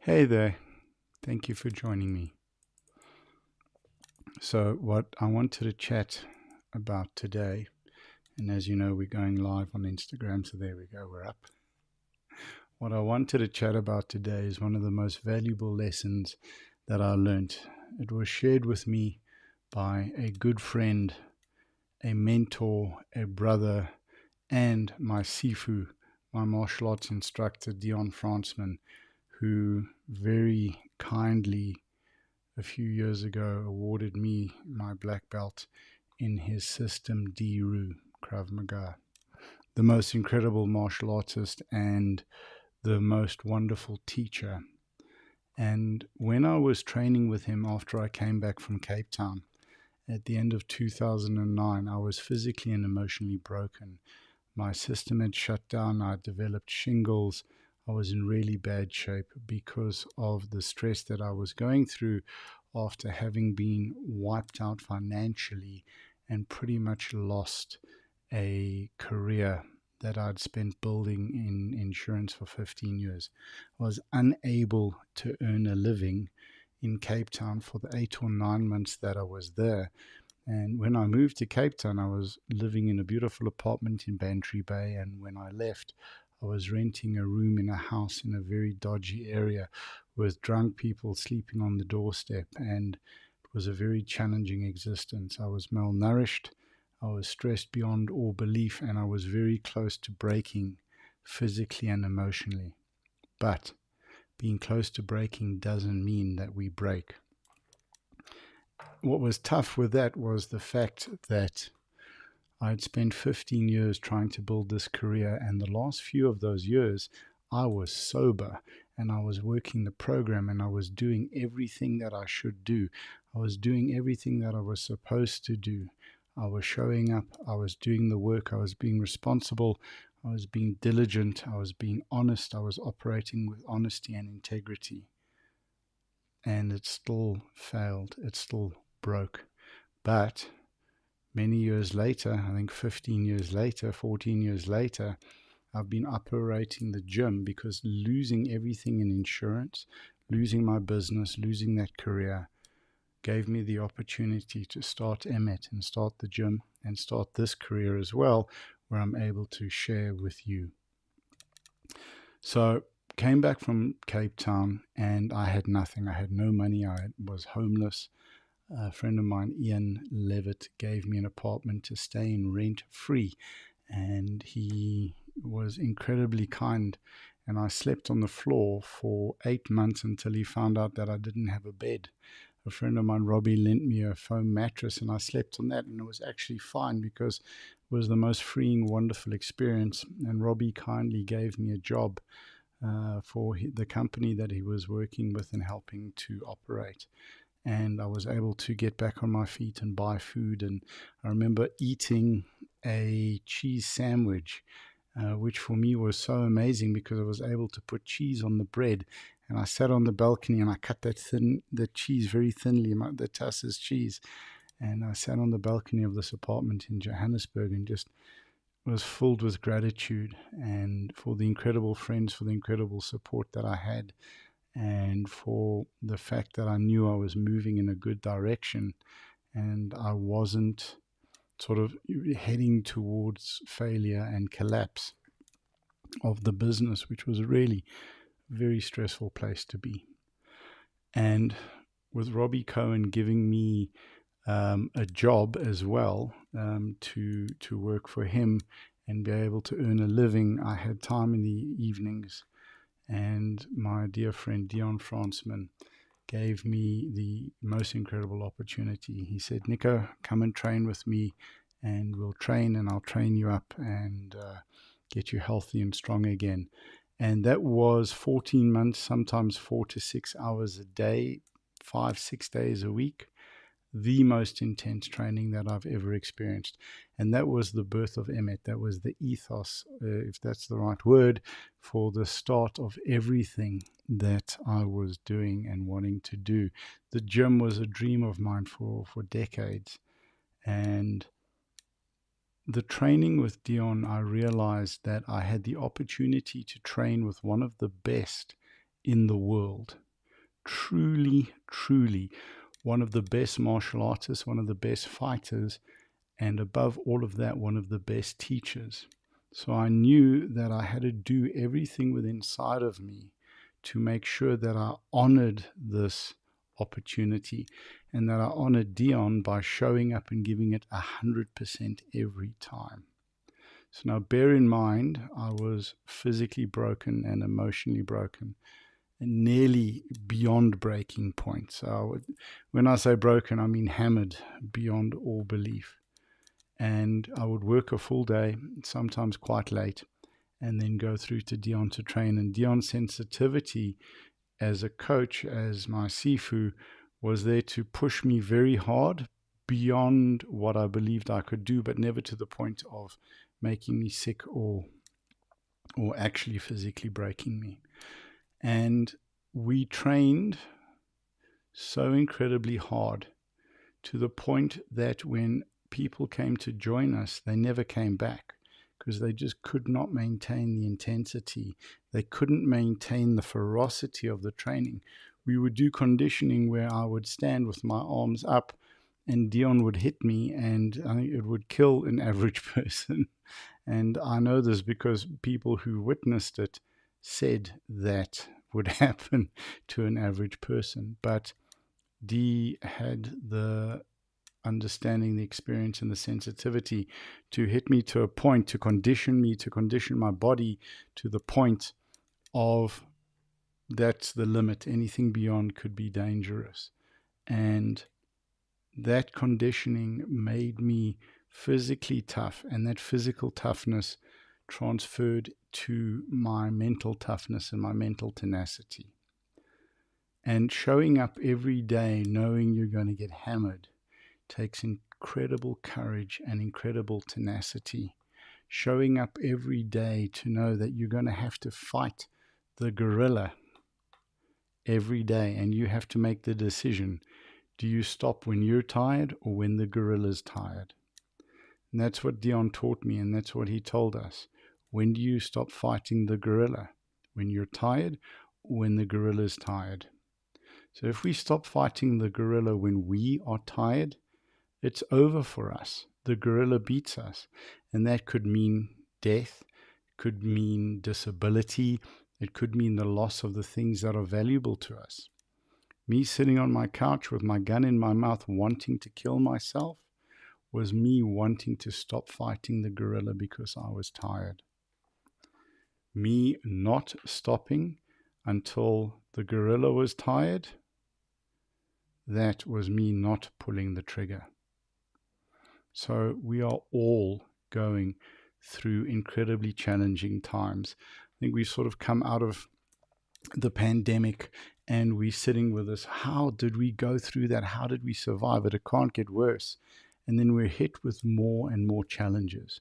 Hey there, thank you for joining me. So, what I wanted to chat about today, and as you know, we're going live on Instagram, so there we go, we're up. What I wanted to chat about today is one of the most valuable lessons that I learned. It was shared with me by a good friend, a mentor, a brother, and my Sifu, my martial arts instructor, Dion Fransman, who very kindly a few years ago awarded me my black belt in his system D-Ru, Krav Maga. The most incredible martial artist and the most wonderful teacher. And when I was training with him after I came back from Cape Town at the end of 2009, I was physically and emotionally broken. My system had shut down. I developed shingles. I was in really bad shape because of the stress that I was going through after having been wiped out financially and pretty much lost a career that I'd spent building in insurance for 15 years. I was unable to earn a living in Cape Town for the 8 or 9 months that I was there. And when I moved to Cape Town, I was living in a beautiful apartment in Bantry Bay. And when I left, I was renting a room in a house in a very dodgy area with drunk people sleeping on the doorstep. And it was a very challenging existence. I was malnourished, I was stressed beyond all belief, and I was very close to breaking physically and emotionally. But being close to breaking doesn't mean that we break. What was tough with that was the fact that I'd spent 15 years trying to build this career, and the last few of those years, I was sober and I was working the program and I was doing everything that I should do. I was doing everything that I was supposed to do. I was showing up, I was doing the work, I was being responsible, I was being diligent, I was being honest, I was operating with honesty and integrity. And it still failed, it still broke. But many years later, I think 15 years later, 14 years later, I've been operating the gym because losing everything in insurance, losing my business, losing that career gave me the opportunity to start Emmet and start the gym and start this career as well, where I'm able to share with you. So came back from Cape Town and I had nothing. I had no money. I was homeless. A friend of mine, Ian Levitt, gave me an apartment to stay in rent free, and he was incredibly kind. And I slept on the floor for 8 months until he found out that I didn't have a bed. A friend of mine, Robbie, lent me a foam mattress, and I slept on that, and it was actually fine because it was the most freeing, wonderful experience. And Robbie kindly gave me a job for the company that he was working with and helping to operate, and I was able to get back on my feet and buy food. And I remember eating a cheese sandwich, which for me was so amazing because I was able to put cheese on the bread. And I sat on the balcony and I cut the cheese very thinly, the Tassa's cheese. And I sat on the balcony of this apartment in Johannesburg and just was filled with gratitude and for the incredible friends, for the incredible support that I had, and for the fact that I knew I was moving in a good direction and I wasn't sort of heading towards failure and collapse of the business, which was a really very stressful place to be. And with Robbie Cohen giving me a job as well, to work for him and be able to earn a living, I had time in the evenings. And my dear friend Dion Fransman gave me the most incredible opportunity. He said, Nico, come and train with me, and we'll train, and I'll train you up and get you healthy and strong again. And that was 14 months, sometimes 4 to 6 hours a day, 5, 6 days a week. The most intense training that I've ever experienced. And that was the birth of Emmet. That was the ethos, if that's the right word, for the start of everything that I was doing and wanting to do. The gym was a dream of mine for decades. And the training with Dion, I realized that I had the opportunity to train with one of the best in the world. Truly, truly one of the best martial artists, one of the best fighters, and above all of that, one of the best teachers. So I knew that I had to do everything within inside of me to make sure that I honored this opportunity and that I honored Dion by showing up and giving it 100% every time. So now bear in mind, I was physically broken and emotionally broken, and nearly beyond breaking point. So when I say broken, I mean hammered beyond all belief. And I would work a full day, sometimes quite late, and then go through to Dion to train. And Dion's sensitivity as a coach, as my Sifu, was there to push me very hard beyond what I believed I could do, but never to the point of making me sick or actually physically breaking me. And we trained so incredibly hard to the point that when people came to join us, they never came back because they just could not maintain the intensity. They couldn't maintain the ferocity of the training. We would do conditioning where I would stand with my arms up and Dion would hit me, and I think it would kill an average person. And I know this because people who witnessed it said that would happen to an average person. But Dee had the understanding, the experience, and the sensitivity to hit me to a point, to condition me, to condition my body to the point of that's the limit. Anything beyond could be dangerous. And that conditioning made me physically tough, and that physical toughness transferred to my mental toughness and my mental tenacity. And showing up every day knowing you're going to get hammered takes incredible courage and incredible tenacity. Showing up every day to know that you're going to have to fight the gorilla every day, and you have to make the decision. Do you stop when you're tired or when the gorilla's tired? And that's what Dion taught me, and that's what he told us. When do you stop fighting the gorilla? When you're tired or when the gorilla's tired? So if we stop fighting the gorilla when we are tired, it's over for us. The gorilla beats us. And that could mean death, could mean disability, it could mean the loss of the things that are valuable to us. Me sitting on my couch with my gun in my mouth wanting to kill myself was me wanting to stop fighting the gorilla because I was tired. Me not stopping until the gorilla was tired, that was me not pulling the trigger. So we are all going through incredibly challenging times. I think we've sort of come out of the pandemic and we're sitting with this. How did we go through that? How did we survive it? It can't get worse. And then we're hit with more and more challenges.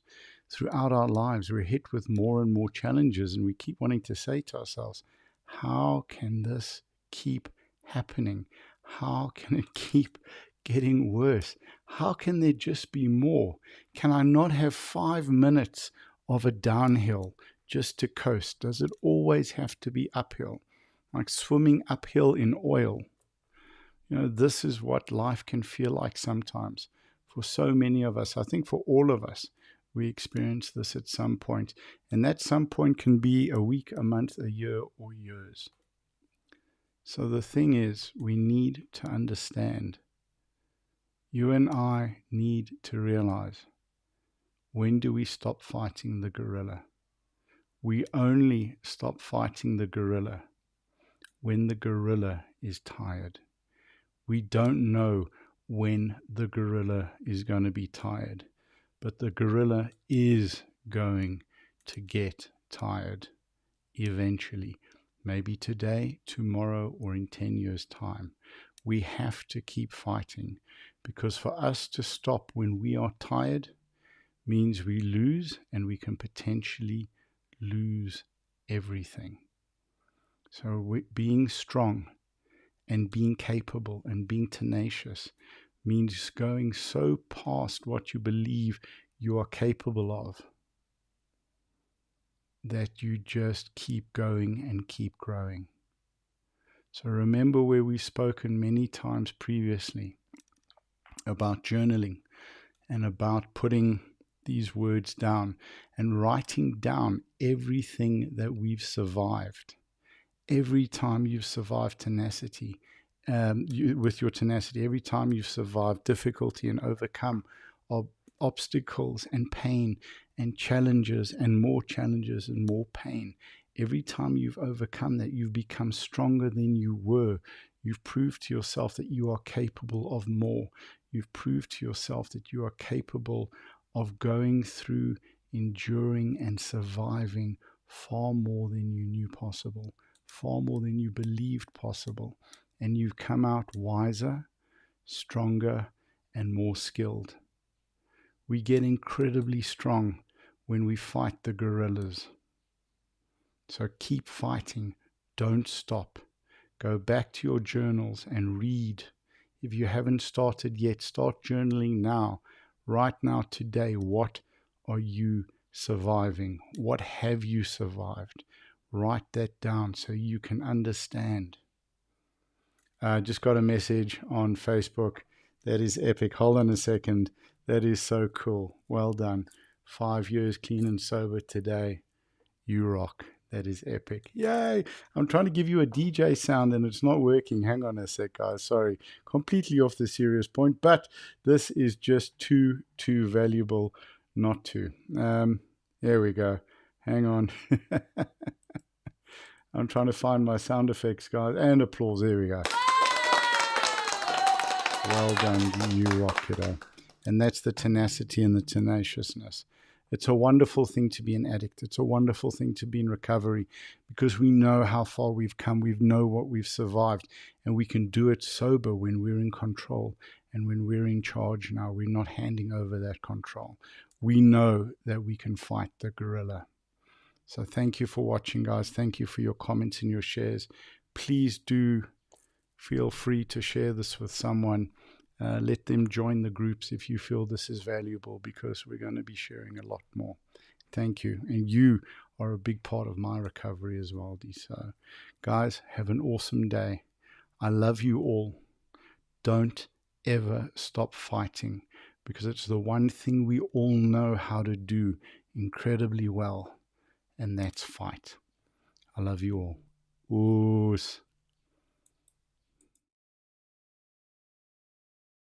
Throughout our lives, we're hit with more and more challenges, and we keep wanting to say to ourselves, how can this keep happening? How can it keep getting worse? How can there just be more? Can I not have 5 minutes of a downhill just to coast? Does it always have to be uphill? Like swimming uphill in oil. You know, this is what life can feel like sometimes. For so many of us, I think for all of us, we experience this at some point. And that some point can be a week, a month, a year, or years. So the thing is, we need to understand. You and I need to realize, when do we stop fighting the gorilla? We only stop fighting the gorilla when the gorilla is tired. We don't know when the gorilla is going to be tired, but the gorilla is going to get tired eventually. Maybe today, tomorrow, or in 10 years' time. We have to keep fighting, because for us to stop when we are tired means we lose, and we can potentially lose everything. So being strong and being capable and being tenacious means going so past what you believe you are capable of that you just keep going and keep growing. So remember where we've spoken many times previously about journaling and about putting these words down and writing down everything that we've survived. Every time you've survived tenacity, with your tenacity, every time you've survived difficulty and overcome obstacles and pain and challenges and more pain, every time you've overcome that, you've become stronger than you were. You've proved to yourself that you are capable of more. You've proved to yourself that you are capable of going through, enduring, and surviving far more than you knew possible, far more than you believed possible. And you've come out wiser, stronger, and more skilled. We get incredibly strong when we fight the gorillas. So keep fighting. Don't stop. Go back to your journals and read. If you haven't started yet, start journaling now. Right now, today, what are you surviving? What have you survived? Write that down so you can understand. Just got a message on Facebook. That is epic. Hold on a second. That is so cool. Well done. 5 years clean and sober today. You rock. That is epic. Yay. I'm trying to give you a DJ sound and it's not working. Hang on a sec, guys. Sorry. Completely off the serious point, but this is just too valuable not to. There we go. Hang on. I'm trying to find my sound effects, guys, and applause. There we go. Well done, you rock, kiddo. And that's the tenacity and the tenaciousness. It's a wonderful thing to be an addict. It's a wonderful thing to be in recovery because we know how far we've come. We know what we've survived, and we can do it sober when we're in control and when we're in charge now. We're not handing over that control. We know that we can fight the gorilla. So thank you for watching, guys. Thank you for your comments and your shares. Please do feel free to share this with someone. Let them join the groups if you feel this is valuable, because we're going to be sharing a lot more. Thank you. And you are a big part of my recovery as well, Dee. So, guys, have an awesome day. I love you all. Don't ever stop fighting, because it's the one thing we all know how to do incredibly well, and that's fight. I love you all. Oos.